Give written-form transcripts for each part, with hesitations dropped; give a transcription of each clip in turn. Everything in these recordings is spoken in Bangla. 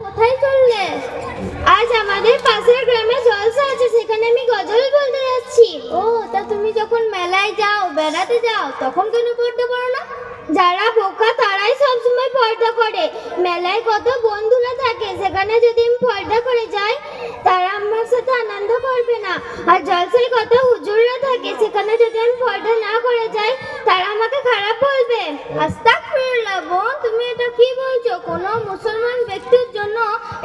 কোথায় চললে? আজ আমাদের পাশের গ্রামে জলসা আছে, সেখানে আমি গজল বলতে যাচ্ছি। ও, তা তুমি যখন মেলায় যাও, বেড়াতে যাও, তখন কেন পর্দা করো না? যারা বোকা তারাই সবসময় পর্দা করে। মেলায় কত বন্ধুরা থাকে, সেখানে যদি আমি পর্দা করে যাই তারা আমার সাথে আনন্দ করবে না। আর জলসায় কত হুজুররা থাকে, সেখানে যদি আমি পর্দা না করে যাই তারা আমাকে খারাপ বলবে। আস্তাগফিরুল্লাহ বোন, তুমি এটা কি বলছো? কোনো মুসলমান ব্যক্তির জন্য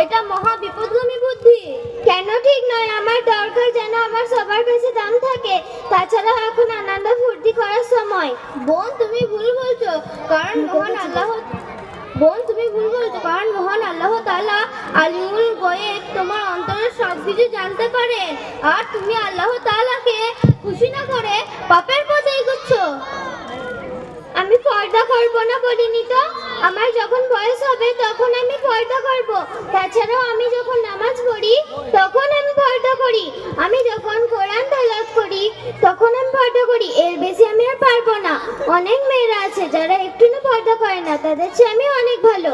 এটা মহা বিপদগামী বুদ্ধি। কেন ঠিক নয়? আমার দরকার যেন আমার সবার কাছে দাম থাকে। তাছাড়া এখন আনন্দ ফুর্তি করার সময়। বোন তুমি ভুল বলছো, কারণ মহান আল্লাহ তাআলা আলিমুল গায়ব, তোমার অন্তরের সবকিছু জানতে পারেন। আর তুমি আল্লাহ তাআলাকে খুশি না করে পাপের পথে এগোচ্ছো। আমি পর্দা করব না বলিনি তো। আমার যখন বয়স হবে তখন আমি পর্দা করব। তাছাড়াও আমি যখন নামাজ পড়ি তখন আমি পর্দা করি। আমি যখন কোরআন তেলাওয়াত করি তখন আমি পর্দা করি। এর বেশি আমি আর পারবো না। অনেক মেয়েরা আছে যারা একটু না পর্দা করে না, তাদের চেয়ে আমি অনেক ভালো।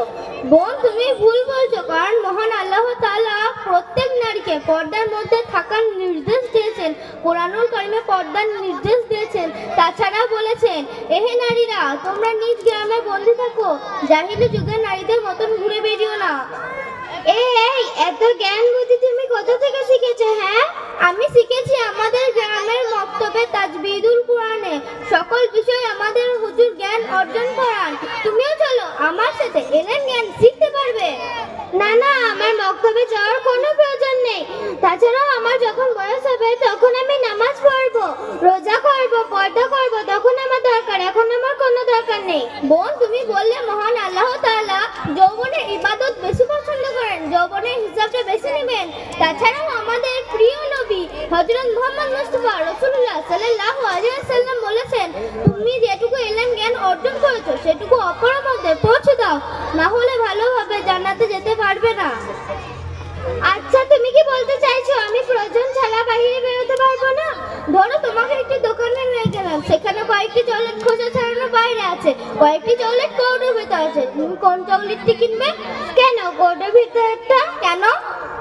বোন তুমি ভুল বলছো, কারণ মহান আল্লাহ তাআলা প্রত্যেক নারীকে পর্দার মধ্যে থাকার নির্দেশ দিয়েছেন। কোরআনুল কারিমে পর্দার নির্দেশ দিয়েছেন। তাছাড়া বলেছেন, এহে নারীরা, তোমরা নিজ গ্রামে বন্দি থাকো, জাহিলি যুগের নারীদের মতন ঘুরে বেরিও না। এই এত জ্ঞান বুদ্ধি তুমি কোথা থেকে শিখেছো? হ্যাঁ, আমি শিখেছি আমাদের গ্রামের মক্তবে তাজবিদুল কোরআনে। সকল বিষয় আমাদের হুজুর জ্ঞান অর্জন করান। তুমিও চলো আমার সাথে, এলেন জ্ঞান শিখতে পারবে। না না, আমার মক্তবে যাওয়ার কোনো প্রয়োজন নেই। তাছাড়াও আমার যখন বয়স হবে তখন আমি নামাজ পড়বো, রোজা করবো, পর্দা করবো, তখন আমার দরকার। এখন আমার কোনো দরকার নেই। বোন তুমি বললে মহান আল্লাহ তাআলা যৌবনের ইবাদত বেশি পছন্দ করেন, যৌবনের হিসাবটা বেশি নেবেন। তাছাড়াও আমাদের প্রিয় নবী হযরত মুহাম্মদ মুস্তাফা রাসূলুল্লাহ সাল্লাল্লাহু আলাইহি ওয়াসাল্লাম বলেছেন, তুমি যেটুকু এলেম জ্ঞান অর্জন করেছো সেটুকু অপরের মধ্যে পৌঁছে দাও, না হলে ভালোভাবে জান্নাতে যেতে পারবে না। আচ্ছা, তুমি কি বলতে চাইছো আমি প্রয়োজন ছাড়া বাইরে বেরোতে পারবো না? ধরো তোমাকে একটি দোকানে নিয়ে গেলাম, সেখানে কয়েকটি চকলেট খোসা ছাড়ানো বাইরে আছে, কয়েকটি চকলেট কৌটোর ভিতর আছে। তুমি কোন চকলেটটি কিনবে? কেন কৌটোর ভিতরটা? কেন?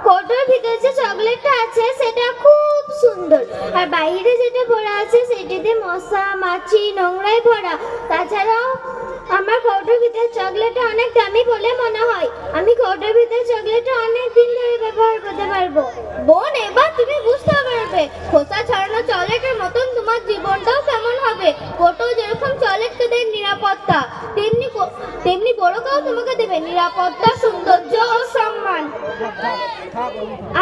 কৌটোর ভিতরে যে চকলেটটা আছে সেটা খুব সুন্দর, আর বাইরে যেটা ভরা আছে সেটিতে মশা মাছি নোংরায় ভরা। তাছাড়াও আমার কৌটোর ভিতরে চকলেটটা অনেক দামি বলে মনে হয়। আমি কৌটোর ভিতরে চকলেটটা অনেক দিন ধরে ব্যবহার করতে পারবো। বোন এবার তুমি বুঝতে পারবে খোসা ছাড়ানো চকলেটের মতন তোমার জীবনটাও কেমন হবে। কৌটো যেরকম চকলেটকে দেয় নিরাপত্তা, তেমনি বড়কেও তোমাকে দেবে নিরাপত্তা, সৌন্দর্য ও সম্মান।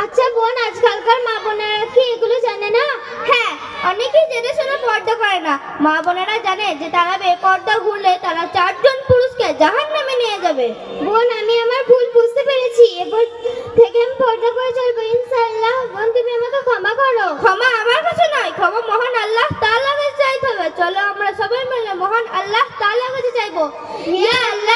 আচ্ছা বোন, আজকালকার মা বোনেরা কি এগুলো জানে না? হ্যাঁ, অনেকেই জেনে শুনে পর্দা করে না। মা বোনেরা জানে যে তারা বেপর্দা ঘুরলে তারা 4 জন পুরুষকে জাহান্নামে নিয়ে যাবে। বোন আমি আমার ভুল বুঝতে পেরেছি, এবার থেকে আমি পর্দা করে চলবো ইনশাআল্লাহ। বোন তুমি আমাকে ক্ষমা করো। ক্ষমা আমার কাছে নয়, ক্ষমা মহান আল্লাহ তাআলার কাছে চাইতে হবে। চলো আমরা সবাই মিলে মহান আল্লাহ তাআলার কাছে চাইবো। ইয়া আল্লাহ